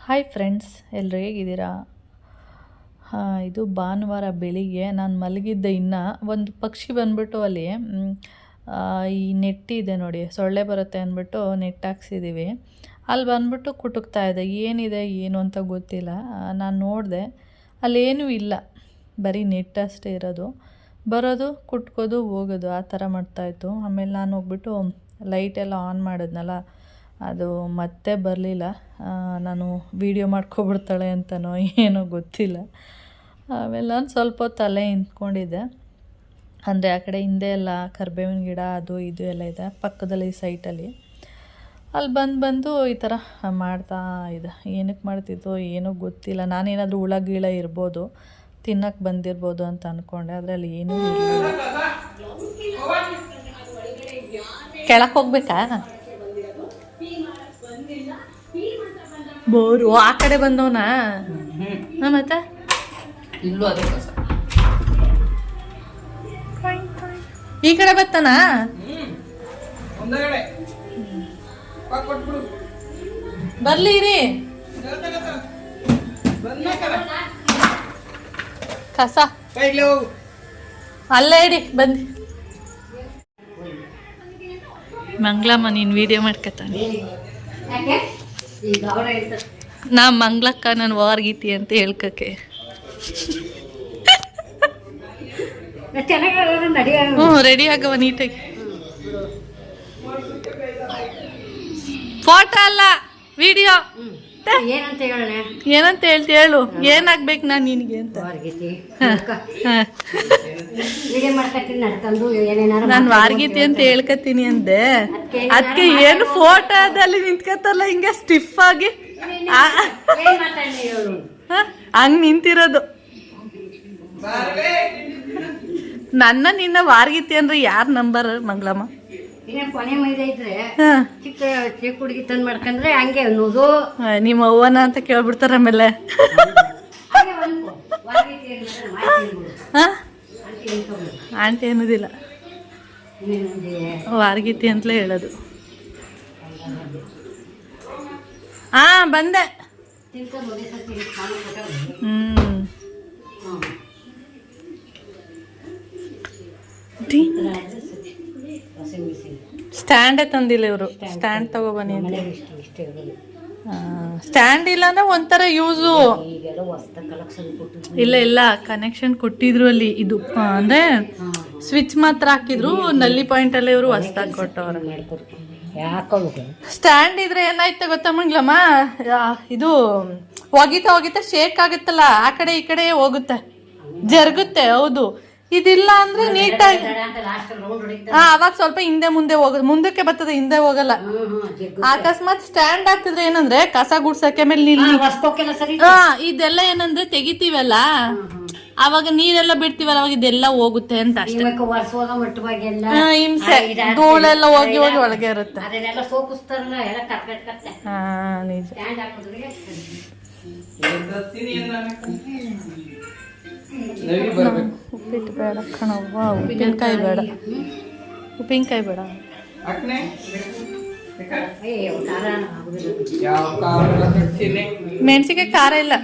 Hi friends, ಎಲ್ಲರೂ ಹೇಗಿದ್ದೀರಾ? ಇದು ಭಾನುವಾರ ಬೆಳಿಗ್ಗೆ ನಾನು ಮಲಗಿದ್ದೆ. ಇನ್ನೂ ಒಂದು ಪಕ್ಷಿ ಬಂದ್ಬಿಟ್ಟು ಅಲ್ಲಿ ಈ ನೆಟ್ಟಿದೆ ನೋಡಿ, ಸೊಳ್ಳೆ ಬರುತ್ತೆ ಅಂದ್ಬಿಟ್ಟು ನೆಟ್ ಹಾಕ್ಸಿದ್ದೀವಿ. ಅಲ್ಲಿ ಬಂದ್ಬಿಟ್ಟು ಕುಟುಕ್ತಾ ಇದೆ. ಏನಿದೆ ಏನು ಅಂತ ಗೊತ್ತಿಲ್ಲ. ನಾನು ನೋಡಿದೆ, ಅಲ್ಲೇನೂ ಇಲ್ಲ, ಬರೀ ನೆಟ್ ಅಷ್ಟೇ ಇರೋದು. ಬರೋದು, ಕುಟ್ಕೋದು, ಹೋಗೋದು, ಆ ಥರ ಮಾಡ್ತಾಯಿತ್ತು. ಆಮೇಲೆ ನಾನು ಹೋಗ್ಬಿಟ್ಟು ಲೈಟೆಲ್ಲ ಆನ್ ಮಾಡಿದ್ನಲ್ಲ, ಅದು ಮತ್ತೆ ಬರಲಿಲ್ಲ. ನಾನು ವೀಡಿಯೋ ಮಾಡ್ಕೊಬಿಡ್ತಾಳೆ ಅಂತನೋ ಏನೋ ಗೊತ್ತಿಲ್ಲ. ಆಮೇಲೆ ನಾನು ಸ್ವಲ್ಪ ಹೊತ್ತು ಅಲ್ಲೇ ನಿಂತ್ಕೊಂಡಿದ್ದೆ. ಅಂದರೆ ಆ ಕಡೆ ಹಿಂದೆ ಎಲ್ಲ ಕರಿಬೇವಿನ ಗಿಡ ಅದು ಇದು ಎಲ್ಲ ಇದೆ ಪಕ್ಕದಲ್ಲಿ ಸೈಟಲ್ಲಿ. ಅಲ್ಲಿ ಬಂದು ಈ ಥರ ಮಾಡ್ತಾ ಇದೆ. ಏನಕ್ಕೆ ಮಾಡ್ತಿದ್ದೋ ಏನೋ ಗೊತ್ತಿಲ್ಲ. ನಾನೇನಾದರೂ ಹುಳ ಗೀಳ ಇರ್ಬೋದು, ತಿನ್ನಕ್ಕೆ ಬಂದಿರ್ಬೋದು ಅಂತ ಅಂದ್ಕೊಂಡೆ. ಆದರೆ ಅಲ್ಲಿ ಏನೂ ಇರಲಿಲ್ಲ. ಕೆಳಕ್ಕೆ ಹೋಗ್ಬೇಕಾ? ಬೋರು ಆ ಕಡೆ ಬಂದವನಾ? ಮತ್ತೆ ಇಲ್ಲೂ ಅದೇ ಕಸ. ಈ ಕಡೆ ಬರ್ತಾನ? ಬರ್ಲಿ ರೀ. ಕಸ ಅಲ್ಲೇ ಇಡಿ ಬಂದು. ಮಂಗ್ಲಮ್ಮ ನೀನು ವಿಡಿಯೋ ಮಾಡ್ಕೊತಾನೆ. ನಾ ಮಂಗ್ಲಕ್ಕ ನಾನು ವಾರ್ಗೀತಿ ಅಂತ ಹೇಳ್ಕಕ್ಕೆ. ಹ್ಞೂ, ರೆಡಿ ಆಗವ ನೀಟಾಗಿ. ಫೋಟೋ ಅಲ್ಲ, ವಿಡಿಯೋ. ಏನಂತ ಹೇಳ್ತಿ ಹೇಳು. ಏನಾಗ್ಬೇಕು ನಾನು ನಿನಗೆ ಅಂತ. ನಾನು ವಾರ್ಗೀತಿ ಅಂತ ಹೇಳ್ಕತೀನಿ ಅಂದೆ. ಅದಕ್ಕೆ ಏನು ಫೋಟೋದಲ್ಲಿ ನಿಂತ್ಕತ್ತಲ್ಲ ಹಿಂಗೆ ಸ್ಟಿಫ್ ಆಗಿ ಹಂಗ್ ನಿಂತಿರೋದು. ನಿನ್ನ ವಾರ್ಗೀತಿ ಅಂದ್ರೆ ಯಾರು ನಂಬರ್ ಮಂಗ್ಲಮ್ಮ? ಕೊನೆ ಮೈದ ಇದ್ರೆ ಚಿಕ್ಕ ಚಿಕ್ಕ ಹುಡುಗಿ ತಂದು ಮಾಡ್ಕೊಂಡ್ರೆ ಹಂಗೆ ಅನ್ನೋದು. ನಿಮ್ಮ ಅವ್ವನ ಅಂತ ಕೇಳ್ಬಿಡ್ತಾರ. ಆಮೇಲೆ ಆಂಟಿ ಅನ್ನೋದಿಲ್ಲ, ವಾರ್ಗೀತಿ ಅಂತಲೇ ಹೇಳೋದು. ಬಂದೆ. ಸ್ಟ್ಯಾಂಡೇ ತಂದಿಲ್ಲ ಇವರು. ಸ್ಟ್ಯಾಂಡ್ ತಗೋಬನ್ನಿ ಅಂತ. ಸ್ಟ್ಯಾಂಡ್ ಇಲ್ಲ ಅಂದ್ರೆ ಒಂಥರ ಯೂಸು. ಇಲ್ಲ ಕನೆಕ್ಷನ್ ಕೊಟ್ಟಿದ್ರು ಅಲ್ಲಿ. ಇದು ಅಂದ್ರೆ ಸ್ವಿಚ್ ಮಾತ್ರ ಹಾಕಿದ್ರು. ನಲ್ಲಿ ಪಾಯಿಂಟ್ ಅಲ್ಲಿ ಇವರು ಹೊಸ್ದಾಗಿ ಕೊಟ್ಟವ್ರು. ಸ್ಟ್ಯಾಂಡ್ ಇದ್ರೆ ಏನಾಯ್ತು ಗೊತ್ತಾ ಮಂಗ್ಲಮ್ಮ? ಇದು ಒಗಿತಾ ಶೇಕ್ ಆಗುತ್ತಲ್ಲ, ಆ ಕಡೆ ಈ ಕಡೆ ಹೋಗುತ್ತೆ, ಜರುಗುತ್ತೆ. ಹೌದು, ಇದಿಲ್ಲ ಅಂದ್ರೆ ನೀಟಾಗಿ ಅವಾಗ ಸ್ವಲ್ಪ ಹಿಂದೆ ಮುಂದೆ ಹೋಗೋದು. ಮುಂದಕ್ಕೆ ಬರ್ತದೆ, ಹಿಂದೆ ಹೋಗಲ್ಲ. ಅಕಸ್ಮಾತ್ ಸ್ಟ್ಯಾಂಡ್ ಹಾಕಿದ್ರೆ ಏನಂದ್ರೆ ಕಸ ಗುಡ್ಸಕ್ಕೆ ಮೇಲೆ ಇದೆಲ್ಲ ಏನಂದ್ರೆ ತೆಗಿತೀವಲ್ಲ, ಅವಾಗ ನೀರೆಲ್ಲ ಬಿಡ್ತೀವಲ್ಲ, ಅವಾಗ ಇದೆಲ್ಲ ಹೋಗುತ್ತೆ ಅಂತ ಅಷ್ಟೇ. ಹಿಂಸೆ, ಧೂಳೆಲ್ಲ ಹೋಗಿ ಒಳಗೆ ಇರುತ್ತೆ. ನಿಜ. ಉಪ್ಪಿಟ್ಟು ಬೇಡ ಕಣವ್ವ, ಉಪ್ಪಿನಕಾಯಿ ಬೇಡ. ಮೆಣಸಿಗೆ ಖಾರ ಇಲ್ಲ.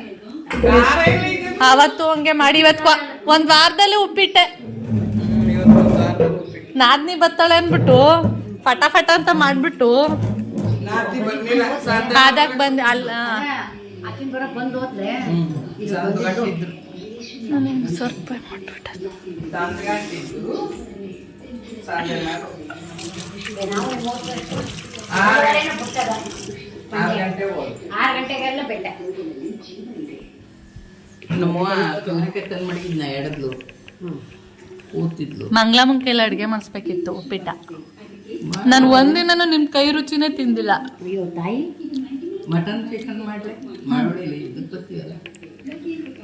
ಅವತ್ತು ಹಂಗೆ ಮಾಡಿ ಇವತ್ತು ಒಂದ್ ವಾರದಲ್ಲಿ ಉಪ್ಪಿಟ್ಟೆ. ನಾದ್ನಿ ಬತ್ತಾಳೆ ಅನ್ಬಿಟ್ಟು ಫಟಾಫಟ ಅಂತ ಮಾಡ್ಬಿಟ್ಟು ಆದಾಗ ಬಂದೆ. ಅಲ್ಲ ಸ್ವಲ್ಪ ಮಾಡ್ಬಿಟ್ಟ. ಮಂಗ್ಲಮ್ಮನ ಕೈಲಿ ಅಡುಗೆ ಮಾಡಿಸ್ಬೇಕಿತ್ತು ಉಪ್ಪಿಟ್ಟ. ನಾನು ಒಂದಿನೂ ನಿಮ್ಮ ಕೈ ರುಚಿನೇ ತಿಂದಿಲ್ಲ. ಮಟನ್ ಚಿಕನ್ ಮಾಡ್ಲಿ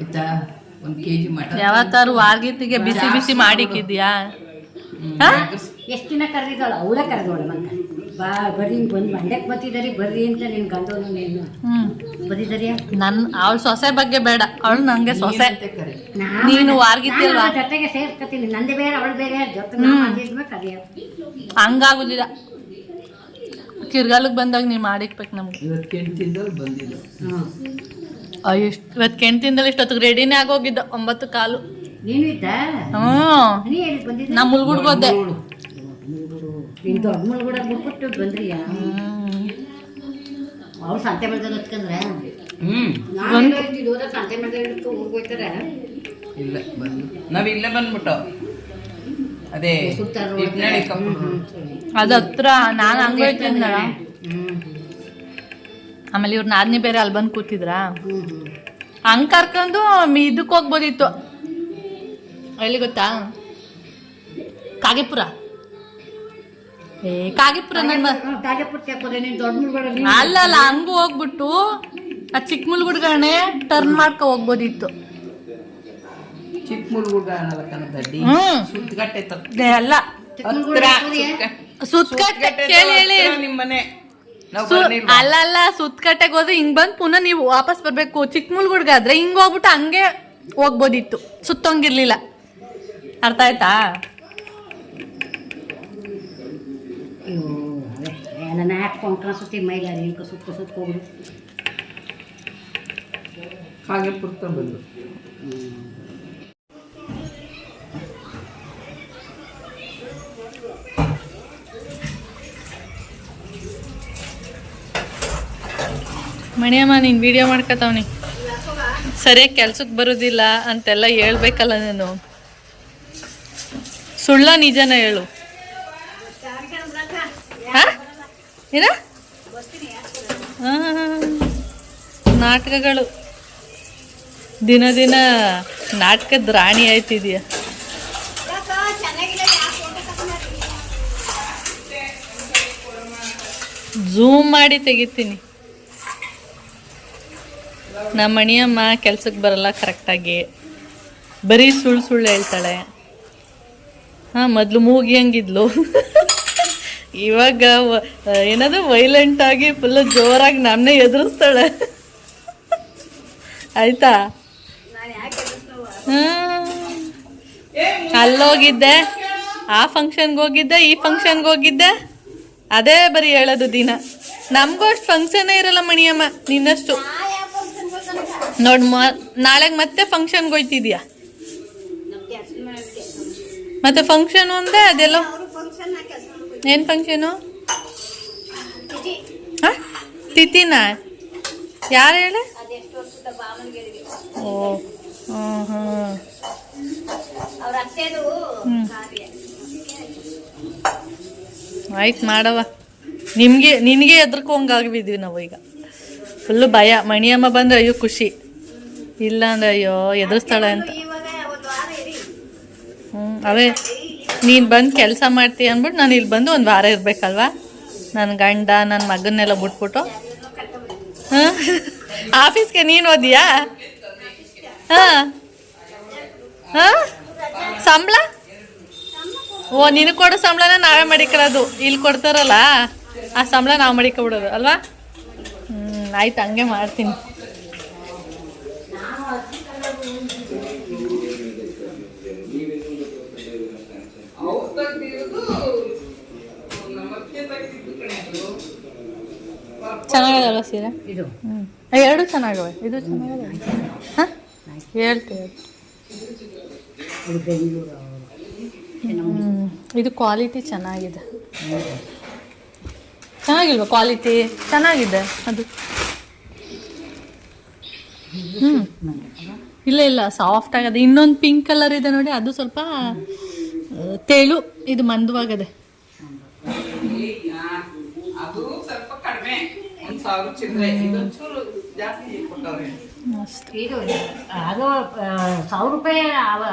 ಆಯ್ತಾ? 1 kg ಮಟನ್ ಯಾವತ್ತಾರು ವಾರ್ಗೀತಿಗೆ ಬಿಸಿ ಬಿಸಿ ಮಾಡಿಕ್ಕಿದ್ಯಾ? ಎಷ್ಟು ದಿನ ಕರೆದಿದ್ದಾಳ? ಅವಳ ಕರೆದೋಳ ಮಂಗ ಬರ್ರಿ ಬಂದು ಮಂಡ್ಯಕ್ಕೆ ಬರ್ತಿದಾರಿ ಬರ್ರಿ ಅಂತ ನಿನ್ ಗಂಡವನು ನೀನು ಬಂದಿದ್ದಾರಿ. ಅವಳ ಸೊಸೆ ಬಗ್ಗೆ ಬೇಡ, ಅವಳು ನಂಗೆ ಸೊಸೆ. ನೀನು ವಾರ್ಗೀತಿ ಜೊತೆಗೆ ಸೇರ್ಕತೀನಿ. ನಂದೇ ಬೇರೆ ಅವಳು ಬೇರೆ ಜೊತೆ ಹಂಗಾಗುದಿಲ್ಲ. ಕಿರ್ಗಾಲಕ್ಕೆ ಬಂದಾಗ ನೀವು ಮಾಡಿಕ್ಬೇಕು ನಮ್ಗೆ. ಇವತ್ತು ಕೆಂಟಿಂದವ್ರು ಬಂದಿಲ್ಲ. ಇವತ್ತು ಕೆಂಟಿಂದಲ್ಲ ಇಷ್ಟೊತ್ತಿಗೆ ರೆಡಿನೇ ಆಗೋಗಿದ್ದ 9:15. ನೀನು ಇದ್ದ ಹ್ಞೂ ನೀ ಹೇಳಿದ್ ಬಂದಿದ್ದ ನಾ ಮುಲ್ಗುಡ್ಗೋದೆ. ನೀನು ದೊಡ್ಡ ಮುಳ್ಗುಡ ಬಿಟ್ಬಿಟ್ಟು ಬಂದ್ರಿಯಾ? ಅವ್ರು ಸಂತೆ ಮಾಡ್ದಾಗ ಹತ್ಕಂದ್ರೆ ನಾನು ಸಂತೆ ಮಾಡ್ದಾಗ ಹೋಗ್ಬೋಯ್ತಾರ. ಇಲ್ಲ ಬಂದು ನಾವಿಲ್ಲೇ ಬಂದ್ಬಿಟ್ಟು ಅದೇ ಇಟ್ನಳ್ಳಿ ಕಪ್ಪು. ಅದು ಹತ್ರ ನಾನು ಹಂಗೆ ಹೋಯ್ತಿದ್ದ. ಆಮೇಲೆ ಇವ್ರ ನಾದ್ನಿ ಬೇರೆ ಅಲ್ಲಿ ಬಂದು ಕೂತಿದ್ರ, ಹಂಗೆ ಕರ್ಕೊಂಡು ಇದಕ್ಕೆ ಹೋಗ್ಬೋದಿತ್ತು. ಎಲ್ಲಿ ಗೊತ್ತಾ? ಕಾಗೆಪುರ. ಕಾಗೆಪುರ ಅಲ್ಲ ಹಂಗೂ ಹೋಗ್ಬಿಟ್ಟು ಆ ಚಿಕ್ಕ ಮುಲ್ಗುಡ್ಗಣೆ ಟರ್ನ್ ಮಾಡ್ಕೊ ಹೋಗ್ಬೋದಿತ್ತು. ಚಿಕ್ಕ ಮುಲ್ಗುಡ್ಗ ಅನ್ನೋದಕ್ಕಂತಡ್ಡಿ ಸುತ್ತಗಟ್ಟೆ ಅಲ್ಲ ಸುತ್ತಕಟ್ಟೆ ಕೇಳಿ ಹೇಳಿ ನಿಮ್ಮನೆ ಅಲ್ಲ ಸುತ್ತಕಟ್ಟೆಗೆ ಹೋದ್ರೆ ಹಿಂಗ್ ಬಂದ್ ಪುನಃ ನೀವು ವಾಪಸ್ ಬರ್ಬೇಕು. ಚಿಕ್ಕ ಮುಲ್ಗುಡ್ಗ ಆದ್ರೆ ಹಿಂಗ್ ಹೋಗ್ಬಿಟ್ಟು ಹಂಗೆ ಹೋಗ್ಬೋದಿತ್ತು, ಸುತ್ತಂಗಿರ್ಲಿಲ್ಲ. ಅರ್ಥ ಆಯ್ತಾ? ನನ್ನ ಹಾಕೊಂಡ್ರ ಸುತ್ತಿ ಮೈಲಾರಿ ಸುತ್ಕೋಗ್ಬಿಡು. ಹಾಗೆ ಪುರ್ತ ಬಂದು ಮಣಿಯಮ್ಮ ನೀನು ವಿಡಿಯೋ ಮಾಡ್ಕೊತಾವ್ನಿ, ಸರಿಯಾಗಿ ಕೆಲ್ಸಕ್ಕೆ ಬರೋದಿಲ್ಲ ಅಂತೆಲ್ಲ ಹೇಳ್ಬೇಕಲ್ಲ ನೀನು. ಸುಳ್ಳ ನಿಜನ ಹೇಳು. ಏನ ನಾಟಕಗಳು ದಿನ ದಿನ ನಾಟಕದ ರಾಣಿ ಆಯ್ತಿದೀಯ. ಝೂಮ್ ಮಾಡಿ ತೆಗಿತೀನಿ. ನಮ್ಮ ಮಣಿಯಮ್ಮ ಕೆಲ್ಸಕ್ಕೆ ಬರಲ್ಲ ಕರೆಕ್ಟಾಗಿ, ಬರೀ ಸುಳ್ಳು ಹೇಳ್ತಾಳೆ. ಮೊದಲು ಮೂಗಿ ಹಂಗಿದ್ಲು, ಇವಾಗ ಏನದು ವೈಲೆಂಟ್ ಆಗಿ ಫುಲ್ ಜೋರಾಗಿ ನಮ್ಮನ್ನೇ ಎದುರಿಸ್ತಾಳೆ. ಆಯ್ತಾ? ಅಲ್ಲೋಗಿದ್ದೆ, ಆ ಫಂಕ್ಷನ್ಗೆ ಹೋಗಿದ್ದೆ, ಈ ಫಂಕ್ಷನ್ಗೆ ಹೋಗಿದ್ದೆ, ಅದೇ ಬರೀ ಹೇಳೋದು ದಿನ. ನಮಗೂ ಅಷ್ಟು ಫಂಕ್ಷನೇ ಇರಲ್ಲ ಮಣಿಯಮ್ಮ ನಿನ್ನಷ್ಟು. ನೋಡ್ ನಾಳೆಗೆ ಮತ್ತೆ ಫಂಕ್ಷನ್ಗೆ ಹೋಯ್ತಿದ್ಯಾ? ಮತ್ತೆ ಫಂಕ್ಷನ್ ಒಂದೇ ಅದೆಲ್ಲ. ಏನು ಫಂಕ್ಷನು? ತಿಥಿನ ಯಾರು ಹೇಳಿ? ಓ ಹ್ಞೂ ಆಯ್ತು ಮಾಡವ. ನಿನಗೆ ಹೆದರ್ಕೊಂಗಾಗಿದ್ವಿ ನಾವು ಈಗ. ಫುಲ್ಲು ಭಯ. ಮಣಿಯಮ್ಮ ಬಂದ್ರೆ ಅಯ್ಯೋ ಖುಷಿ, ಇಲ್ಲ ಅಂದ್ರೆ ಅಯ್ಯೋ ಎದುರಿಸ್ತಾಳೆ ಅಂತ. ಅವೇ ನೀನು ಬಂದು ಕೆಲಸ ಮಾಡ್ತೀಯ ಅಂದ್ಬಿಟ್ಟು ನಾನು ಇಲ್ಲಿ ಬಂದು ಒಂದು ವಾರ ಇರಬೇಕಲ್ವಾ? ನನ್ನ ಗಂಡ ನನ್ನ ಮಗನ್ನೆಲ್ಲ ಬಿಟ್ಬಿಟ್ಟು. ಹಾಂ, ಆಫೀಸ್ಗೆ ನೀನು ಓದಿಯಾ? ಹಾಂ ಹಾಂ, ಸಂಬಳ? ಓ, ನಿನಗೆ ಕೊಡೋ ಸಂಬಳನ ನಾವೇ ಮಡಿಕೊಳ್ಳೋದು. ಇಲ್ಲಿ ಕೊಡ್ತಾರಲ್ಲ ಆ ಸಂಬಳ ನಾವು ಮಡಿಕೊಬಿಡೋದು ಅಲ್ವಾ? ಆಯ್ತು, ಹಂಗೆ ಮಾಡ್ತೀನಿ. ಚೆನ್ನಾಗಲ್ಲ ಸೀರೆ? ಇದು ಎರಡು ಚೆನ್ನಾಗವೆ. ಇದು ಚೆನ್ನಾಗವೆ. ಹಾಂ, ಹೇಳ್ತೀವಿ. ಇದು ಕ್ವಾಲಿಟಿ ಚೆನ್ನಾಗಿದೆ. ಚೆನ್ನಾಗಿಲ್ವ ಕ್ವಾಲಿಟಿ? ಚೆನ್ನಾಗಿದೆ ಅದು. ಇಲ್ಲ ಸಾಫ್ಟ್ ಆಗದೆ. ಇನ್ನೊಂದು ಪಿಂಕ್ ಕಲರ್ ಇದೆ ನೋಡಿ, ಅದು ಸ್ವಲ್ಪ ತೆಳು, ಇದು ಮಂದವಾಗದೆ. ಅದು ಸ್ವಲ್ಪ ಕಡಿಮೆ, 1,000 ಚಿಲ್ಲರೆ. ಇದೊಂಚೂರು ಜಾಸ್ತಿ ಕೊಟ್ಟವ್ರೆ. ಇದು ಅದು 1,000 ರೂಪಾಯಿ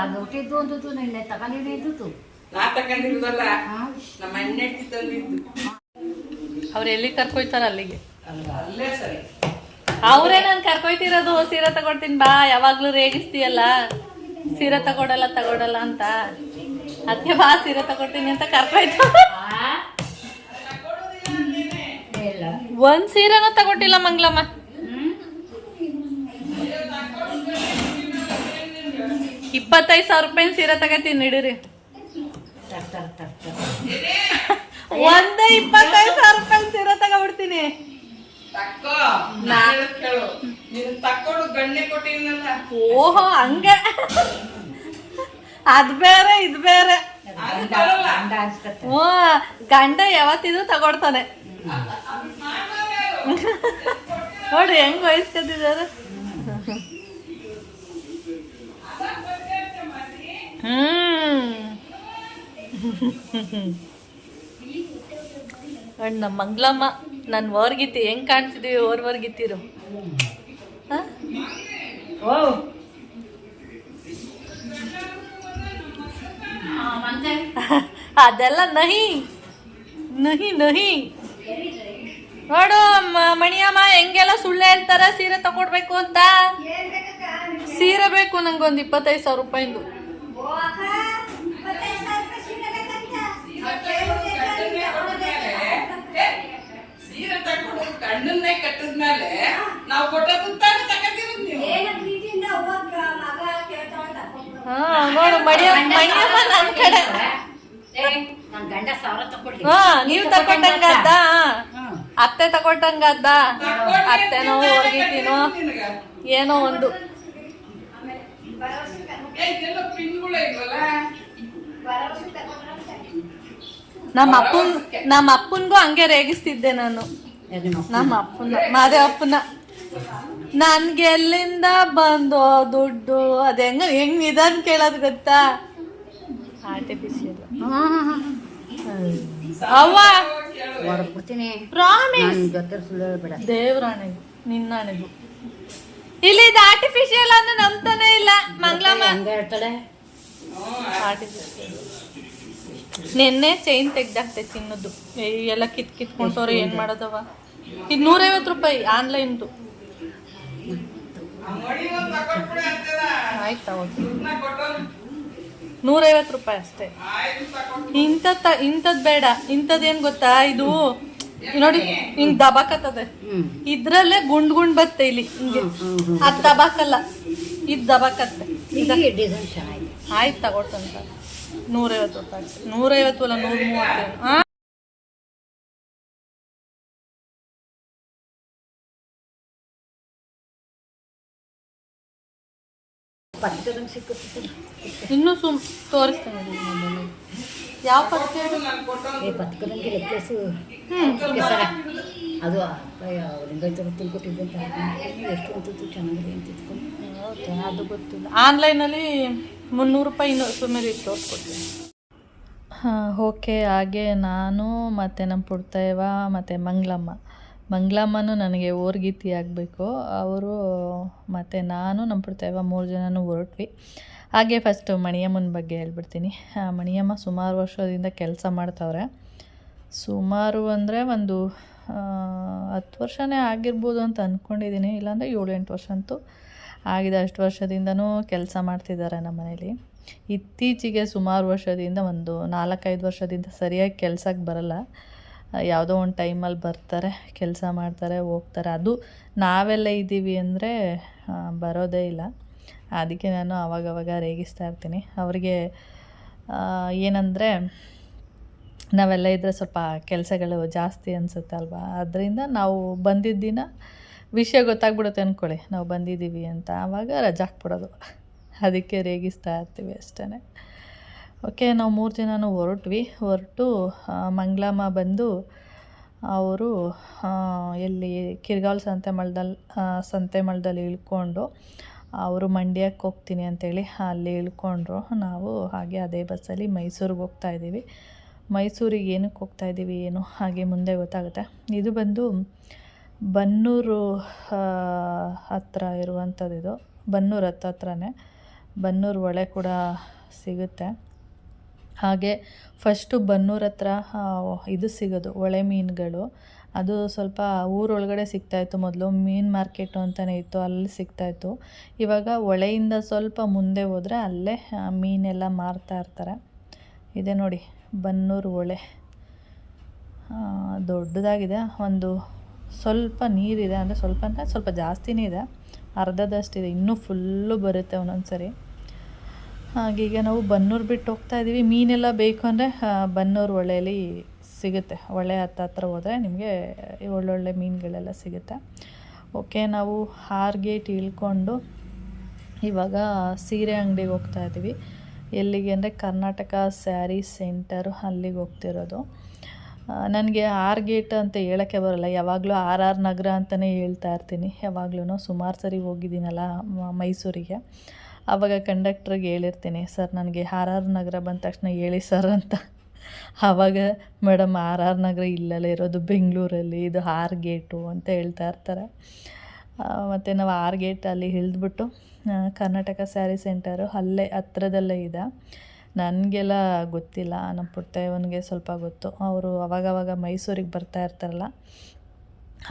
ಅದು ಹುಟ್ಟಿದ್ದು ಒಂದು ನಿನ್ನೆ ತಗೊಂಡಿದ್ದು. ನಾ ತಗೊಂಡಿರೋದಲ್ಲ, ನಮ್ಮ ಅಣ್ಣ ತಂದಿದ್ದು. ಅವ್ರು ಎಲ್ಲಿ ಕರ್ಕೊಯ್ತಾರ ಅಲ್ಲಿಗೆ. ಅಲ್ಲೇ ಸರಿ. ಅವರೇ ನಾನು ಕರ್ಕೊಯ್ತಿರೋದು. ಸೀರೆ ತಗೊಡ್ತೀನಿ ಬಾ, ಯಾವಾಗ್ಲೂ ರೇಗಿಸ್ತೀಯಲ್ಲ, ಸೀರೆ ತಗೊಡಲ್ಲ ಅಂತ. ಅದಕ್ಕೆ ಬಾ ಸೀರೆ ತಗೊಡ್ತೀನಿ ಅಂತ ಕರ್ಕೊಯ್ತು. ಒಂದ್ ಸೀರೆನೂ ತಗೊಟ್ಟಿಲ್ಲ ಮಂಗ್ಲಮ್ಮ. $25,000 ಸೀರೆ ತಗೋತೀನಿ, ನಡೀರಿ. ಒಂದೇ 25,000 ರೂಪಾಯಿ ಸೀರೆ ತಗೊಬಿಡ್ತೀನಿ. ತಕ್ಕೋ ನಾನು ಹೇಳೋದ್ ಕೇಳು, ನೀನು ತಕ್ಕೊಂಡು ಗಣ್ಣೆ ಕೊಟ್ಟಿನಲ್ಲ. ಓಹೋ ಹಂಗೆ, ಅದ್ ಬೇರೆ ಇದು ಬೇರೆ. ಅದು ಬರಲ್ಲ. ಗಂಡ ಅನ್ಸ್ಕತ್ತೆ. ಹ್ಞೂ, ಗಂಡ ಯಾವತ್ತಿದ್ರು ತಗೊಡ್ತಾನೆ. ನೋಡ್ರಿ ಹೆಂಗ್ ವಹಿಸ್ಕೊತಿದ್ದಾರೆ. ಅಣ್ಣ ಮಂಗ್ಲಮ್ಮ, ನನ್ನ ವರ್ಗಿತ್ತಿ ಹೆಂಗ್ ಕಾಣಿಸಿದೀವಿ, ವರ್ಗಿತ್ತಿರು. ಓ ಅದೆಲ್ಲ ನಹಿ ನಹಿ ನಹಿ. ನೋಡು ಮಣಿಯಮ್ಮ ಹೆಂಗೆಲ್ಲ ಸುಳ್ಳು ಹೇಳ್ತಾರ ಸೀರೆ ತಗೊಡ್ಬೇಕು ಅಂತ. ಸೀರೆ ಬೇಕು ನಂಗೊಂದು 25,000 ರೂಪಾಯಿಂದು. ಸೀರೆ ತಕೊಂಡು ಗಂಡನ್ನೇ ಕಟ್ಟಿದ್ಮೇಲೆ ನಾವು ಕೊಟ್ಟದ್ದು ತಾನೇ ತಗೊಂಡಿರೋದು ನೀವು. ಹಾ ನೋಡು ಮಣಿಯಮ್ಮ ನನ್ ಕಡೆ. ನನ್ ಗಂಡ 1,000 ತಗೊಳ್ಳಿ. ಹಾ ನೀವ್ ತಕೊಟ್ಟಂಗದ್ದ, ಅತ್ತೆ ತಕೊಟ್ಟಂಗದ್ದ. ಅತ್ತೆನೋ ಹೋಗಿದ್ದೀನೋ ಏನೋ ಒಂದು. ಇದೆಲ್ಲ ಪಿನ್ಗಳೇ ಇಲ್ವಲ್ಲ. ನಮ್ಮ ಅಪ್ಪನ್ಗೂ ಹಂಗೆ ರೇಗಿಸ್ತಿದ್ದೆ ನಾನು. ನಮ್ಮ ಅಪ್ಪನ ಮಾದೇವಪ್ಪನ ನನ್ಗೆ ಎಲ್ಲಿಂದ ಬಂದು ದುಡ್ಡು ಅದ ಹೆಂಗ್ ನಿಧಾನ ಕೇಳೋದು ಗೊತ್ತಾ? ಆರ್ಟಿಫಿಷಿಯಲ್. ಅವ್ವ ಹೊಡ್ಬಿಡ್ತೀನಿ. ಪ್ರಾಮಿಸ್, ಜೊತೆ ಸುಳ್ಳು ಹೇಳ್ಬೇಡ. ದೇವ್ರಾಣೆಗೂ ನಿನ್ನಾಣೆಗೂ. ಇಲ್ಲಿ ಇದು ಆರ್ಟಿಫಿಷಿಯಲ್ ಅನ್ನು ನಂಬ್ತಾನೆ ಇಲ್ಲ ಮಂಗ್ಲಮ್ಮ. ಹಂಗೆ ಹೇಳ್ತಾಳೆ. ಆರ್ಟಿಫಿಷಿಯಲ್. ನೆನ್ನೆ ಚೈನ್ ತೆಗ್ದಾಕ್ತೆ ಚಿನ್ನದ್ದು. ಎಲ್ಲ ಕಿತ್ಕೊಂಡವ್ರೆ ಏನ್ ಮಾಡೋದವ. ಇದು 150 ರೂಪಾಯಿ ಆನ್ಲೈನ್ದು. ಆಯ್ತಾ 150 ರೂಪಾಯಿ ಅಷ್ಟೇ. ಇಂಥದ್ ಬೇಡ. ಇಂಥದ್ದೇನ್ ಗೊತ್ತಾ, ಇದು ನೋಡಿ ಹಿಂಗ್ ದಬಾಕತ್ತದೆ. ಇದ್ರಲ್ಲೇ ಗುಂಡ್ ಬತ್ತೆ ಇಲ್ಲಿ ಹಿಂಗೆ. ಅದ್ ದಬಾಕಲ್ಲ, ಇದ್ ದಬಾಕತ್ತೆ. ಡಿಸೈನ್ ಚೆನ್ನಾಗಿದೆ. ಆಯ್ತು ತಗೊಳ್ತಂತ 150 ರೂಪಾಯಿ. 150 ಅಲ್ಲ 130. ಪಕ್ಕದಂಗೆ ಸಿಕ್ಕುತ್ತೆ. ಇನ್ನೂ ತೋರಿಸ್ತೇನೆ. ಯಾವ ಪತ್ತೆ? ಪಕ್ಕದಂಗೆ ನೆಕ್ಲೆಸು ಸರ ಅದು ಲಿಂಗಾಯತ ಹೊತ್ತಿಗೆ ಕೊಟ್ಟಿದ್ದು ಅಂತ ಎಷ್ಟು ಅಂತಿತ್ತು, ಚೆನ್ನಾಗಿದೆ ಅಂತ ಇಟ್ಕೊಂಡು. ಅದು ಗೊತ್ತಿಲ್ಲ. ಆನ್ಲೈನಲ್ಲಿ 300 ರೂಪಾಯಿ ಸುಮ್ಮನೆ ತೋರಿಸ್ಕೊಡ್ತೀನಿ. ಹಾಂ ಓಕೆ. ಹಾಗೆ ನಾನು ಮತ್ತು ನಮ್ಮ ಪುಡ್ತೇವ ಮತ್ತು ಮಂಗ್ಲಮ್ಮನೂ ನನಗೆ ಓರ್ಗೀತಿ ಆಗಬೇಕು. ಅವರು ಮತ್ತು ನಾನು ನಮ್ಮ ಪುಡ್ತೇವ 3 ಜನನೂ ಹೊರಟ್ವಿ. ಹಾಗೆ ಫಸ್ಟು ಮಣಿಯಮ್ಮನ ಬಗ್ಗೆ ಹೇಳ್ಬಿಡ್ತೀನಿ. ಮಣಿಯಮ್ಮ ಸುಮಾರು ವರ್ಷದಿಂದ ಕೆಲಸ ಮಾಡ್ತವ್ರೆ. ಸುಮಾರು ಅಂದರೆ ಒಂದು 10 ವರ್ಷನೇ ಆಗಿರ್ಬೋದು ಅಂತ ಅಂದ್ಕೊಂಡಿದ್ದೀನಿ. ಇಲ್ಲಾಂದರೆ 7-8 ವರ್ಷ ಅಂತೂ ಆಗಿದೆ. ಅಷ್ಟು ವರ್ಷದಿಂದನೂ ಕೆಲಸ ಮಾಡ್ತಿದ್ದಾರೆ ನಮ್ಮ ಮನೇಲಿ. ಇತ್ತೀಚೆಗೆ ಸುಮಾರು ವರ್ಷದಿಂದ ಒಂದು 4-5 ವರ್ಷದಿಂದ ಸರಿಯಾಗಿ ಕೆಲ್ಸಕ್ಕೆ ಬರಲ್ಲ. ಯಾವುದೋ ಒಂದು ಟೈಮಲ್ಲಿ ಬರ್ತಾರೆ, ಕೆಲಸ ಮಾಡ್ತಾರೆ, ಹೋಗ್ತಾರೆ. ಅದು ನಾವೆಲ್ಲ ಇದ್ದೀವಿ ಅಂದರೆ ಬರೋದೇ ಇಲ್ಲ. ಅದಕ್ಕೆ ನಾನು ಆವಾಗವಾಗ ರೇಗಿಸ್ತಾ ಇರ್ತೀನಿ ಅವರಿಗೆ. ಏನಂದರೆ ನಾವೆಲ್ಲ ಇದ್ದರೆ ಸ್ವಲ್ಪ ಕೆಲಸಗಳು ಜಾಸ್ತಿ ಅನಿಸುತ್ತೆ ಅಲ್ವಾ. ಅದರಿಂದ ನಾವು ಬಂದಿದ್ದ ದಿನ ವಿಷಯ ಗೊತ್ತಾಗ್ಬಿಡುತ್ತೆ ಅಂದ್ಕೊಳ್ಳಿ, ನಾವು ಬಂದಿದ್ದೀವಿ ಅಂತ. ಆವಾಗ ರಜೆ ಹಾಕ್ಬಿಡೋದು. ಅದಕ್ಕೆ ರೇಗಿಸ್ತಾ ಇರ್ತೀವಿ ಅಷ್ಟೇ. ಓಕೆ, ನಾವು 3 ಜನನೂ ಹೊರಟು ಮಂಗ್ಲಮ್ಮ ಬಂದು ಅವರು ಎಲ್ಲಿ ಕಿರ್ಗಾಲ್ ಸಂತೆ ಮಳದಲ್ಲಿ ಇಳ್ಕೊಂಡು ಅವರು ಮಂಡ್ಯಕ್ಕೆ ಹೋಗ್ತೀನಿ ಅಂತೇಳಿ ಅಲ್ಲಿ ಇಳ್ಕೊಂಡ್ರು. ನಾವು ಹಾಗೆ ಅದೇ ಬಸ್ಸಲ್ಲಿ ಮೈಸೂರಿಗೆ ಹೋಗ್ತಾಯಿದ್ದೀವಿ. ಮೈಸೂರಿಗೆ ಏನಕ್ಕೆ ಹೋಗ್ತಾಯಿದ್ದೀವಿ ಏನು ಹಾಗೆ ಮುಂದೆ ಗೊತ್ತಾಗುತ್ತೆ. ಇದು ಬಂದು ಬನ್ನೂರು ಹತ್ತಿರ ಇರುವಂಥದ್ದು. ಇದು ಬನ್ನೂರು ಹತ್ರನೇ. ಬನ್ನೂರು ಹೊಳೆ ಕೂಡ ಸಿಗುತ್ತೆ. ಹಾಗೆ ಫಸ್ಟು ಬನ್ನೂರು ಹತ್ರ ಇದು ಸಿಗೋದು ಹೊಳೆ ಮೀನುಗಳು. ಅದು ಸ್ವಲ್ಪ ಊರೊಳಗಡೆ ಸಿಗ್ತಾಯಿತ್ತು. ಮೊದಲು ಮೀನು ಮಾರ್ಕೆಟು ಅಂತಲೇ ಇತ್ತು, ಅಲ್ಲಿ ಸಿಗ್ತಾಯಿತ್ತು. ಇವಾಗ ಹೊಳೆಯಿಂದ ಸ್ವಲ್ಪ ಮುಂದೆ ಹೋದರೆ ಅಲ್ಲೇ ಮೀನೆಲ್ಲ ಮಾರ್ತಾಯಿರ್ತಾರೆ. ಇದೆ ನೋಡಿ ಬನ್ನೂರು ಹೊಳೆ, ದೊಡ್ಡದಾಗಿದೆ. ಒಂದು ಸ್ವಲ್ಪ ನೀರಿದೆ, ಅಂದರೆ ಸ್ವಲ್ಪ ಜಾಸ್ತಿನೇ ಇದೆ, ಅರ್ಧದಷ್ಟಿದೆ. ಇನ್ನೂ ಫುಲ್ಲು ಬರುತ್ತೆ ಒಂದೊಂದು ಸರಿ. ಹಾಗೀಗ ನಾವು ಬನ್ನೂರು ಬಿಟ್ಟು ಹೋಗ್ತಾಯಿದ್ದೀವಿ. ಮೀನೆಲ್ಲ ಬೇಕು ಅಂದರೆ ಬನ್ನೂರು ಹೊಳೆಯಲ್ಲಿ ಸಿಗುತ್ತೆ. ಒಳ್ಳೆ ಹತ್ರ ಹೋದರೆ ನಿಮಗೆ ಒಳ್ಳೊಳ್ಳೆ ಮೀನುಗಳೆಲ್ಲ ಸಿಗುತ್ತೆ. ಓಕೆ, ನಾವು ಹಾರ್ಗೇಟ್ ಇಳ್ಕೊಂಡು ಇವಾಗ ಸೀರೆ ಅಂಗಡಿಗೆ ಹೋಗ್ತಾ ಇದ್ದೀವಿ. ಎಲ್ಲಿಗೆ ಅಂದರೆ ಕರ್ನಾಟಕ ಸ್ಯಾರಿ ಸೆಂಟರು, ಅಲ್ಲಿಗೆ ಹೋಗ್ತಿರೋದು. ನನಗೆ ಆರ್ಗೇಟ್ ಅಂತ ಹೇಳೋಕ್ಕೆ ಬರೋಲ್ಲ, ಯಾವಾಗಲೂ ಆರ್ ನಗರ ಅಂತಲೇ ಹೇಳ್ತಾ ಇರ್ತೀನಿ. ಯಾವಾಗ್ಲೂ ಸುಮಾರು ಸರಿ ಹೋಗಿದ್ದೀನಲ್ಲ ಮೈಸೂರಿಗೆ, ಆವಾಗ ಕಂಡಕ್ಟ್ರಿಗೆ ಹೇಳಿರ್ತೀನಿ, ಸರ್ ನನಗೆ ಆರ್ ನಗರ ಬಂದ ತಕ್ಷಣ ಹೇಳಿ ಸರ್ ಅಂತ. ಆವಾಗ ಮೇಡಮ್ ಆರ್ ನಗರ ಇಲ್ಲಲ್ಲೇ ಇರೋದು, ಬೆಂಗಳೂರಲ್ಲಿ, ಇದು ಆರ್ಗೇಟು ಅಂತ ಹೇಳ್ತಾ ಇರ್ತಾರೆ. ಮತ್ತು ನಾವು ಆರ್ಗೇಟಲ್ಲಿ ಇಳಿದ್ಬಿಟ್ಟು ಕರ್ನಾಟಕ ಸ್ಯಾರಿ ಸೆಂಟರು ಅಲ್ಲೇ ಹತ್ರದಲ್ಲೇ ಇದೆ. ನನಗೆಲ್ಲ ಗೊತ್ತಿಲ್ಲ, ನಮ್ಮ ಪುಟ್ಟವನಿಗೆ ಸ್ವಲ್ಪ ಗೊತ್ತು. ಅವರು ಅವಾಗವಾಗ ಮೈಸೂರಿಗೆ ಬರ್ತಾ ಇರ್ತಾರಲ್ಲ,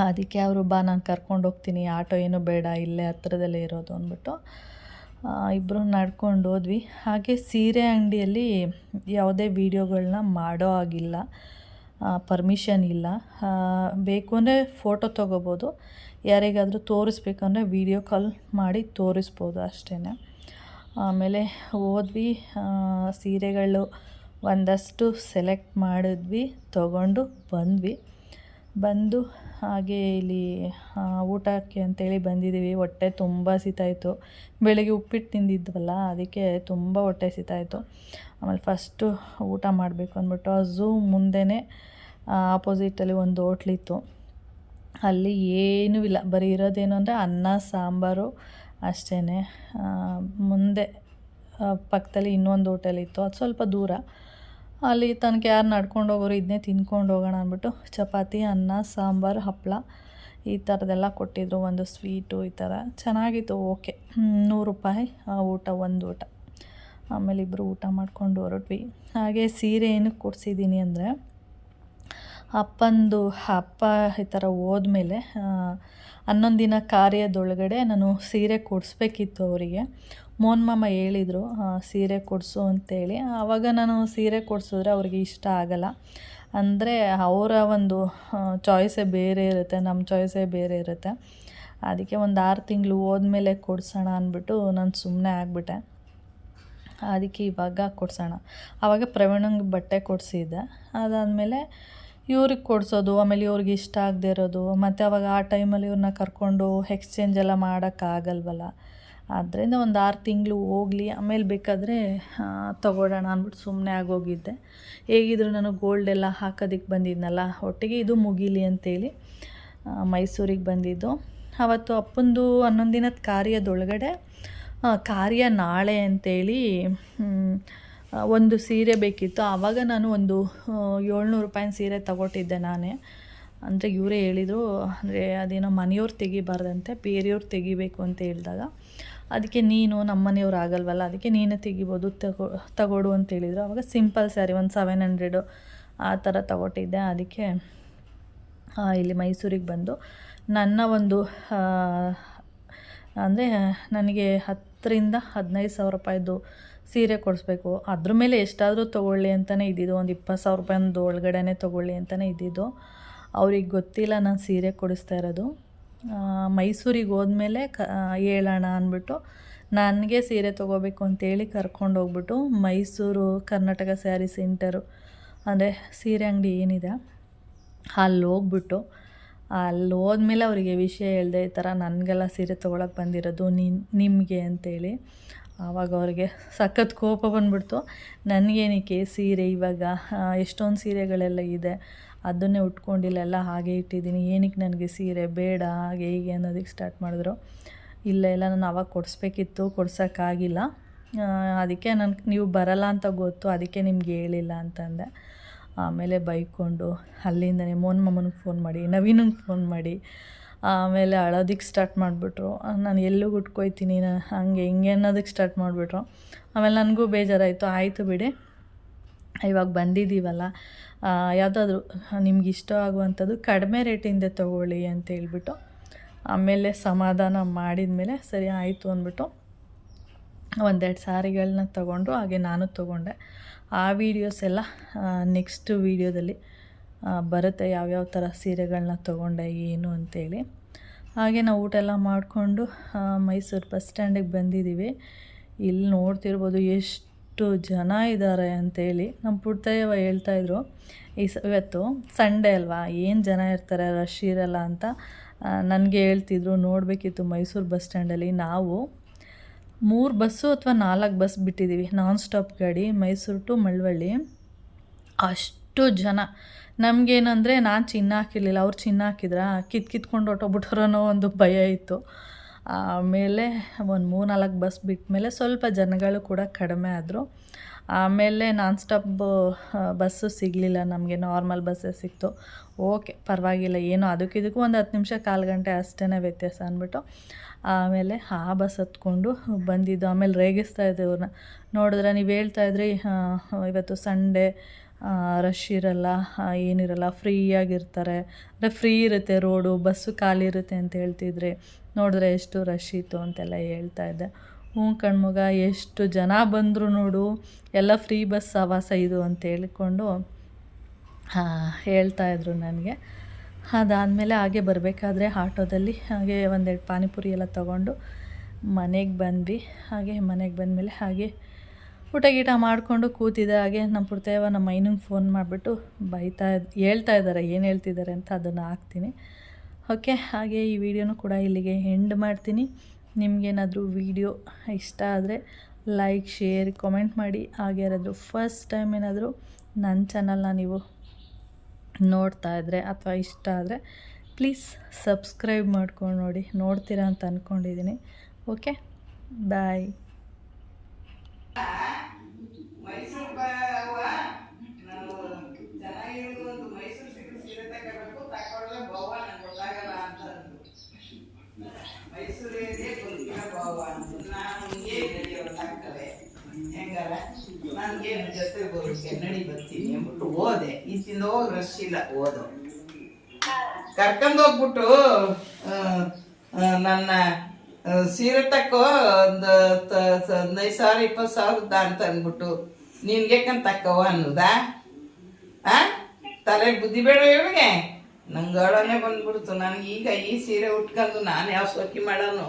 ಅದಕ್ಕೆ ಅವರು ಬಾ ನಾನು ಕರ್ಕೊಂಡು ಹೋಗ್ತೀನಿ, ಆಟೋ ಏನೂ ಬೇಡ, ಇಲ್ಲೇ ಹತ್ರದಲ್ಲೇ ಇರೋದು ಅಂದ್ಬಿಟ್ಟು ಇಬ್ಬರು ನಡ್ಕೊಂಡು ಹೋದ್ವಿ. ಹಾಗೆ ಸೀರೆ ಅಂಗಡಿಯಲ್ಲಿ ಯಾವುದೇ ವೀಡಿಯೋಗಳನ್ನ ಮಾಡೋ ಆಗಿಲ್ಲ, ಪರ್ಮಿಷನ್ ಇಲ್ಲ. ಬೇಕು ಅಂದರೆ ಫೋಟೋ ತೊಗೋಬೋದು, ಯಾರಿಗಾದರೂ ತೋರಿಸ್ಬೇಕಂದ್ರೆ ವೀಡಿಯೋ ಕಾಲ್ ಮಾಡಿ ತೋರಿಸ್ಬೋದು ಅಷ್ಟೇ. ಆಮೇಲೆ ಹೋದ್ವಿ, ಸೀರೆಗಳು ಒಂದಷ್ಟು ಸೆಲೆಕ್ಟ್ ಮಾಡಿದ್ವಿ, ತೊಗೊಂಡು ಬಂದು ಹಾಗೆ ಇಲ್ಲಿ ಊಟಕ್ಕೆ ಅಂತೇಳಿ ಬಂದಿದ್ದೀವಿ. ಹೊಟ್ಟೆ ತುಂಬ ಹಸಿತಾಯಿತು, ಬೆಳಗ್ಗೆ ಉಪ್ಪಿಟ್ಟು ತಿಂದಿದ್ವಲ್ಲ, ಅದಕ್ಕೆ ತುಂಬ ಹೊಟ್ಟೆ ಹಸಿತಾಯಿತು. ಆಮೇಲೆ ಫಸ್ಟು ಊಟ ಮಾಡಬೇಕು ಅಂದ್ಬಿಟ್ಟು ಝೂ ಮುಂದೆನೇ ಆಪೋಸಿಟಲ್ಲಿ ಒಂದು ಹೋಟ್ಲಿತ್ತು. ಅಲ್ಲಿ ಏನೂ ಇಲ್ಲ, ಬರೀ ಇರೋದೇನು ಅಂದರೆ ಅನ್ನ ಸಾಂಬಾರು ಅಷ್ಟೇ. ಮುಂದೆ ಪಕ್ಕದಲ್ಲಿ ಇನ್ನೊಂದು ಹೋಟೆಲ್ ಇತ್ತು, ಅದು ಸ್ವಲ್ಪ ದೂರ. ಅಲ್ಲಿ ತನಕ ಯಾರು ನಡ್ಕೊಂಡು ಹೋಗೋರು, ಇದನ್ನೇ ತಿನ್ಕೊಂಡು ಹೋಗೋಣ ಅಂದ್ಬಿಟ್ಟು ಚಪಾತಿ, ಅನ್ನ ಸಾಂಬಾರು, ಹಪ್ಪಳ ಈ ಥರದ್ದೆಲ್ಲ ಕೊಟ್ಟಿದ್ರು, ಒಂದು ಸ್ವೀಟು, ಈ ಥರ ಚೆನ್ನಾಗಿತ್ತು. ಓಕೆ, 100 ರೂಪಾಯಿ ಒಂದು ಊಟ. ಆಮೇಲೆ ಇಬ್ಬರು ಊಟ ಮಾಡ್ಕೊಂಡು ಹೊರಟ್ವಿ. ಹಾಗೆ ಸೀರೆ ಏನಕ್ಕೆ ಕೊಡಿಸಿದ್ದೀನಿ ಅಂದರೆ, ಅಪ್ಪಂದು ಹಬ್ಬ ಈ ಥರ ಹೋದ್ಮೇಲೆ 11 ದಿನ ಕಾರ್ಯದೊಳಗಡೆ ನಾನು ಸೀರೆ ಕೊಡಿಸ್ಬೇಕಿತ್ತು ಅವರಿಗೆ. ಮೋಹನ್ ಮಾಮ ಹೇಳಿದರು ಸೀರೆ ಕೊಡಿಸು ಅಂತೇಳಿ. ಆವಾಗ ನಾನು ಸೀರೆ ಕೊಡಿಸಿದ್ರೆ ಅವ್ರಿಗೆ ಇಷ್ಟ ಆಗಲ್ಲ, ಅಂದರೆ ಅವರ ಒಂದು ಚಾಯ್ಸೇ ಬೇರೆ ಇರುತ್ತೆ, ನಮ್ಮ ಚಾಯ್ಸೇ ಬೇರೆ ಇರುತ್ತೆ. ಅದಕ್ಕೆ ಒಂದು 6 ತಿಂಗಳು ಹೋದ್ಮೇಲೆ ಕೊಡಿಸೋಣ ಅಂದ್ಬಿಟ್ಟು ನಾನು ಸುಮ್ಮನೆ ಆಗಿಬಿಟ್ಟೆ. ಅದಕ್ಕೆ ಇವಾಗ ಕೊಡಿಸೋಣ. ಆವಾಗ ಪ್ರವೀಣಂಗೆ ಬಟ್ಟೆ ಕೊಡಿಸಿದ್ದೆ, ಅದಾದಮೇಲೆ ಇವ್ರಿಗೆ ಕೊಡಿಸೋದು, ಆಮೇಲೆ ಇವ್ರಿಗೆ ಇಷ್ಟ ಆಗದೆ ಇರೋದು, ಮತ್ತು ಅವಾಗ ಆ ಟೈಮಲ್ಲಿ ಇವ್ರನ್ನ ಕರ್ಕೊಂಡು ಎಕ್ಸ್ಚೇಂಜ್ ಎಲ್ಲ ಮಾಡೋಕ್ಕಾಗಲ್ವಲ್ಲ. ಆದ್ದರಿಂದ ಒಂದು 6 ತಿಂಗಳು ಹೋಗಲಿ, ಆಮೇಲೆ ಬೇಕಾದರೆ ತೊಗೊಳ್ಳೋಣ ಅಂದ್ಬಿಟ್ಟು ಸುಮ್ಮನೆ ಆಗೋಗಿದ್ದೆ. ಹೇಗಿದ್ರು ನಾನು ಗೋಲ್ಡ್ ಎಲ್ಲ ಹಾಕೋದಕ್ಕೆ ಬಂದಿದ್ನಲ್ಲ, ಒಟ್ಟಿಗೆ ಇದು ಮುಗೀಲಿ ಅಂತೇಳಿ ಮೈಸೂರಿಗೆ ಬಂದಿದ್ದು. ಆವತ್ತು ಅಪ್ಪಂದು 11 ದಿನದ ಕಾರ್ಯದೊಳಗಡೆ, ಕಾರ್ಯ ನಾಳೆ ಅಂತೇಳಿ ಒಂದು ಸೀರೆ ಬೇಕಿತ್ತು. ಆವಾಗ ನಾನು ಒಂದು 700 ರೂಪಾಯಿನ ಸೀರೆ ತಗೊಟ್ಟಿದ್ದೆ ನಾನೇ. ಅಂದರೆ ಇವರೇ ಹೇಳಿದರು, ಅಂದರೆ ಅದೇನೋ ಮನೆಯವ್ರು ತೆಗಿಬಾರ್ದಂತೆ, ಬೇರೆಯವ್ರು ತೆಗಿಬೇಕು ಅಂತ ಹೇಳಿದಾಗ, ಅದಕ್ಕೆ ನೀನು ನಮ್ಮ ಮನೆಯವ್ರು ಆಗಲ್ವಲ್ಲ, ಅದಕ್ಕೆ ನೀನೇ ತೆಗಿಬೋದು, ತಗೊಡು ಅಂತ ಹೇಳಿದರು. ಆವಾಗ ಸಿಂಪಲ್ ಸ್ಯಾರಿ ಒಂದು 700 ಆ ಥರ ತಗೊಟ್ಟಿದ್ದೆ. ಅದಕ್ಕೆ ಇಲ್ಲಿ ಮೈಸೂರಿಗೆ ಬಂದು ನನ್ನ ಒಂದು ಅಂದರೆ ನನಗೆ 10,000 to 15,000 ರೂಪಾಯಿದು ಸೀರೆ ಕೊಡಿಸ್ಬೇಕು. ಅದ್ರ ಮೇಲೆ ಎಷ್ಟಾದರೂ ತೊಗೊಳ್ಳಿ ಅಂತಲೇ ಇದ್ದಿದ್ದು, ಒಂದು 20,000 ರೂಪಾಯಿದು ಒಳಗಡೆ ತೊಗೊಳ್ಳಿ ಅಂತಲೇ ಇದ್ದಿದ್ದು. ಅವ್ರಿಗೆ ಗೊತ್ತಿಲ್ಲ ನಾನು ಸೀರೆ ಕೊಡಿಸ್ತಾ ಇರೋದು. ಮೈಸೂರಿಗೆ ಹೋದ್ಮೇಲೆ ಹೇಳೋಣ ಅಂದ್ಬಿಟ್ಟು ನನಗೆ ಸೀರೆ ತೊಗೋಬೇಕು ಅಂತೇಳಿ ಕರ್ಕೊಂಡು ಹೋಗ್ಬಿಟ್ಟು ಮೈಸೂರು ಕರ್ನಾಟಕ ಸ್ಯಾರಿ ಸೆಂಟರು, ಅಂದರೆ ಸೀರೆ ಅಂಗಡಿ ಏನಿದೆ ಅಲ್ಲಿ ಹೋಗ್ಬಿಟ್ಟು, ಅಲ್ಲಿ ಹೋದ್ಮೇಲೆ ಅವರಿಗೆ ವಿಷಯ ಹೇಳಿದೆ, ಈ ಥರ ನನಗೆಲ್ಲ ಸೀರೆ ತೊಗೊಳಕ್ಕೆ ಬಂದಿರೋದು ನಿಮಗೆ ಅಂತೇಳಿ. ಆವಾಗ ಅವ್ರಿಗೆ ಸಖತ್ ಕೋಪ ಬಂದುಬಿಡ್ತು. ನನಗೇನಕ್ಕೆ ಸೀರೆ, ಇವಾಗ ಎಷ್ಟೊಂದು ಸೀರೆಗಳೆಲ್ಲ ಇದೆ, ಅದನ್ನೇ ಉಟ್ಕೊಂಡಿಲ್ಲ, ಎಲ್ಲ ಹಾಗೆ ಇಟ್ಟಿದ್ದೀನಿ, ಏನಕ್ಕೆ ನನಗೆ ಸೀರೆ ಬೇಡ, ಹಾಗೆ ಹೀಗೆ ಅನ್ನೋದಕ್ಕೆ ಸ್ಟಾರ್ಟ್ ಮಾಡಿದ್ರು. ಇಲ್ಲ ನಾನು ಆವಾಗ ಕೊಡಿಸ್ಬೇಕಿತ್ತು, ಕೊಡ್ಸೋಕ್ಕಾಗಿಲ್ಲ, ಅದಕ್ಕೆ ನೀವು ಬರಲ್ಲ ಅಂತ ಗೊತ್ತು, ಅದಕ್ಕೆ ನಿಮ್ಗೆ ಹೇಳಿಲ್ಲ ಅಂತಂದೆ. ಆಮೇಲೆ ಬೈಕೊಂಡು ಅಲ್ಲಿಂದನೇ ಮೋಹನ್ ಮಾಮನಿಗೆ ಫೋನ್ ಮಾಡಿ, ನವೀನಿಗೆ ಫೋನ್ ಮಾಡಿ, ಆಮೇಲೆ ಅಳೋದಕ್ಕೆ ಸ್ಟಾರ್ಟ್ ಮಾಡಿಬಿಟ್ರು. ನಾನು ಎಲ್ಲೂ ಉಟ್ಕೊಯ್ತೀನಿ ಹಂಗೆ ಹಿಂಗೆ ಅನ್ನೋದಕ್ಕೆ ಸ್ಟಾರ್ಟ್ ಮಾಡಿಬಿಟ್ರು. ಆಮೇಲೆ ನನಗೂ ಬೇಜಾರಾಯಿತು. ಆಯಿತು ಬಿಡಿ, ಇವಾಗ ಬಂದಿದ್ದೀವಲ್ಲ, ಯಾವುದಾದ್ರೂ ನಿಮ್ಗೆ ಇಷ್ಟ ಆಗುವಂಥದ್ದು ಕಡಿಮೆ ರೇಟಿಂದ ತೊಗೊಳ್ಳಿ ಅಂತ ಹೇಳ್ಬಿಟ್ಟು ಆಮೇಲೆ ಸಮಾಧಾನ ಮಾಡಿದ ಮೇಲೆ ಸರಿ ಆಯಿತು ಅಂದ್ಬಿಟ್ಟು 1-2 ಸಾರಿಗಳನ್ನ ತೊಗೊಂಡ್ರು. ಹಾಗೆ ನಾನು ತೊಗೊಂಡೆ. ಆ ವೀಡಿಯೋಸ್ ಎಲ್ಲ ನೆಕ್ಸ್ಟ್ ವೀಡಿಯೋದಲ್ಲಿ ಬರುತ್ತೆ, ಯಾವ್ಯಾವ ಥರ ಸೀರೆಗಳನ್ನ ತೊಗೊಂಡೆ ಏನು ಅಂತೇಳಿ. ಹಾಗೆ ನಾವು ಊಟ ಎಲ್ಲ ಮಾಡಿಕೊಂಡು ಮೈಸೂರು ಬಸ್ ಸ್ಟ್ಯಾಂಡಿಗೆ ಬಂದಿದ್ದೀವಿ. ಇಲ್ಲಿ ನೋಡ್ತಿರ್ಬೋದು ಎಷ್ಟು ಜನ ಇದ್ದಾರೆ ಅಂತೇಳಿ. ನಮ್ಮ ಪುಟ್ಟಯ್ಯವ ಹೇಳ್ತಾಯಿದ್ರು, ಇವತ್ತು ಸಂಡೇ ಅಲ್ವಾ, ಏನು ಜನ ಇರ್ತಾರೆ, ರಶ್ ಇರಲ್ಲ ಅಂತ ನನಗೆ ಹೇಳ್ತಿದ್ರು. ನೋಡಬೇಕಿತ್ತು ಮೈಸೂರು ಬಸ್ ಸ್ಟ್ಯಾಂಡಲ್ಲಿ ನಾವು 3 ಬಸ್ಸು ಅಥವಾ 4 ಬಸ್ ಬಿಟ್ಟಿದ್ದೀವಿ, ನಾನ್ ಸ್ಟಾಪ್ ಗಾಡಿ ಮೈಸೂರು ಟು ಮಳವಳ್ಳಿ. ಅಷ್ಟು ಜನ. ನಮಗೇನಂದರೆ ನಾನು ಚಿನ್ನ ಹಾಕಿರಲಿಲ್ಲ, ಅವ್ರು ಚಿನ್ನ ಹಾಕಿದ್ರ ಕಿತ್ಕೊಂಡು ಹೊಟ್ಟೋಗ್ಬಿಟ್ರೋ ಅನ್ನೋ ಒಂದು ಭಯ ಇತ್ತು. ಆಮೇಲೆ ಒಂದು 3-4 ಬಸ್ ಬಿಟ್ಟ ಮೇಲೆ ಸ್ವಲ್ಪ ಜನಗಳು ಕೂಡ ಕಡಿಮೆ ಆದರು. ಆಮೇಲೆ ನಾನ್ ಸ್ಟಾಪ್ ಬಸ್ಸು ಸಿಗಲಿಲ್ಲ ನಮಗೆ, ನಾರ್ಮಲ್ ಬಸ್ಸೇ ಸಿಕ್ತು. ಓಕೆ ಪರವಾಗಿಲ್ಲ, ಏನೋ ಅದಕ್ಕಿದಕ್ಕೂ ಒಂದು 10 ನಿಮಿಷ 1/4 ಗಂಟೆ ಅಷ್ಟೇ ವ್ಯತ್ಯಾಸ ಅಂದ್ಬಿಟ್ಟು ಆಮೇಲೆ ಆ ಬಸ್ ಹತ್ಕೊಂಡು ಬಂದಿದ್ದು. ಆಮೇಲೆ ರೇಗಿಸ್ತಾ ಇದ್ದೆ ಅವ್ರನ್ನ. ನೋಡಿದ್ರೆ ನೀವು ಹೇಳ್ತಾಯಿದ್ರಿ ಇವತ್ತು ಸಂಡೇ ರಶ್ ಇರಲ್ಲ, ಏನಿರಲ್ಲ, ಫ್ರೀಯಾಗಿರ್ತಾರೆ, ಅಂದರೆ ಫ್ರೀ ಇರುತ್ತೆ ರೋಡು, ಬಸ್ಸು ಖಾಲಿ ಇರುತ್ತೆ ಅಂತ ಹೇಳ್ತಿದ್ರಿ. ನೋಡಿದ್ರೆ ಎಷ್ಟು ರಶ್ ಇತ್ತು ಅಂತೆಲ್ಲ ಹೇಳ್ತಾಯಿದ್ದೆ. ಕಣ್ಮಗ, ಎಷ್ಟು ಜನ ಬಂದರು ನೋಡು, ಎಲ್ಲ ಫ್ರೀ ಬಸ್ ಸವಾಸ ಇದು ಅಂತ ಹೇಳ್ಕೊಂಡು ಹೇಳ್ತಾಯಿದ್ರು ನನಗೆ. ಅದಾದಮೇಲೆ ಹಾಗೆ ಬರಬೇಕಾದ್ರೆ ಆಟೋದಲ್ಲಿ ಹಾಗೆ 1-2 ಪಾನಿಪುರಿ ಎಲ್ಲ ತೊಗೊಂಡು ಮನೆಗೆ ಬಂದ್ವಿ. ಹಾಗೆ ಮನೆಗೆ ಬಂದಮೇಲೆ ಹಾಗೆ ಊಟ ಗೀಟ ಮಾಡಿಕೊಂಡು ಕೂತಿದ್ದೆ. ಹಾಗೆ ನಮ್ಮ ಪುರ್ತೇವ ನಮ್ಮ ಮೈನಿಗೆ ಫೋನ್ ಮಾಡಿಬಿಟ್ಟು ಹೇಳ್ತಾ ಇದ್ದಾರೆ, ಏನು ಹೇಳ್ತಿದ್ದಾರೆ ಅಂತ ಅದನ್ನು ಹಾಕ್ತೀನಿ. ಓಕೆ, ಹಾಗೆ ಈ ವಿಡಿಯೋನೂ ಕೂಡ ಇಲ್ಲಿಗೆ ಎಂಡ್ ಮಾಡ್ತೀನಿ. ನಿಮಗೇನಾದರೂ ವಿಡಿಯೋ ಇಷ್ಟ ಆದರೆ ಲೈಕ್, ಶೇರ್, ಕಾಮೆಂಟ್ ಮಾಡಿ. ಹಾಗೆ ಯಾರಾದರೂ ಫಸ್ಟ್ ಟೈಮ್ ಏನಾದರೂ ನನ್ನ ಚಾನಲ್ನ ನೀವು ನೋಡ್ತಾ ಇದ್ದರೆ ಅಥವಾ ಇಷ್ಟ ಆದರೆ ಪ್ಲೀಸ್ ಸಬ್ಸ್ಕ್ರೈಬ್ ಮಾಡ್ಕೊಂಡು ನೋಡ್ತೀರಾ ಅಂತ ಅಂದ್ಕೊಂಡಿದ್ದೀನಿ. ಓಕೆ, ಬಾಯ್. ಮೈಸೂರು ನಾವು ಚೆನ್ನಾಗಿರೋದು ಒಂದು ಮೈಸೂರು ಸೀರೆ ತಗೋಬೇಕು, ತಗೊಂಡ್ರೆ ಬಹುವ ನಂಗೆ ಗೊತ್ತಾಗಲ್ಲ ಅಂತ ಅಂದ್ರು. ಮೈಸೂರಿಗೆ ಬಂದಿರೋ ಬಹುವ ಅಂತ ನಾನು ನಡೆಯೋರು ತಕ್ಕವೆ ಹೆಂಗಾರ ನನಗೇನು ಜೊತೆ ಬರೋಕ್ಕೆ ನಡಿ ಬರ್ತೀನಿ ಅಂದ್ಬಿಟ್ಟು ಹೋದೆ. ಈಚಿಂದ ಹೋಗಿ ರಶ್ ಇಲ್ಲ, ಓದು ಕರ್ಕೊಂಡೋಗ್ಬಿಟ್ಟು ನನ್ನ ಸೀರೆ ತಕ್ಕೋ ಒಂದು 15,000-20,000 ಅಂತ ಅಂದ್ಬಿಟ್ಟು ನಿನ್ಗೆಕಂತ ತಕ್ಕವ ಅನ್ನೋದಾ? ತಲೆಗೆ ಬುದ್ಧಿ ಬೇಡ ಇವಳಿಗೆ. ನಂಗೆ ಅಳನೆ ಬಂದ್ಬಿಡ್ತು. ನನಗೆ ಈಗ ಈ ಸೀರೆ ಉಟ್ಕೊಂಡು ನಾನು ಯಾವ ಸೋಕಿ ಮಾಡೋನು,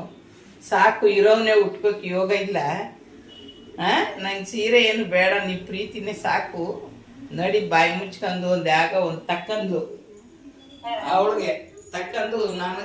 ಸಾಕು ಇರೋವನ್ನೇ ಉಟ್ಕೋಕೆ ಯೋಗ ಇಲ್ಲ. ನಂಗೆ ಸೀರೆ ಏನು ಬೇಡ, ನೀ ಪ್ರೀತಿನೇ ಸಾಕು. ನಡಿ ಬಾಯಿ ಮುಚ್ಕೊಂಡು ಒಂದು ತಕ್ಕಂದು ಅವಳಿಗೆ ತಕ್ಕಂದು ನಾನು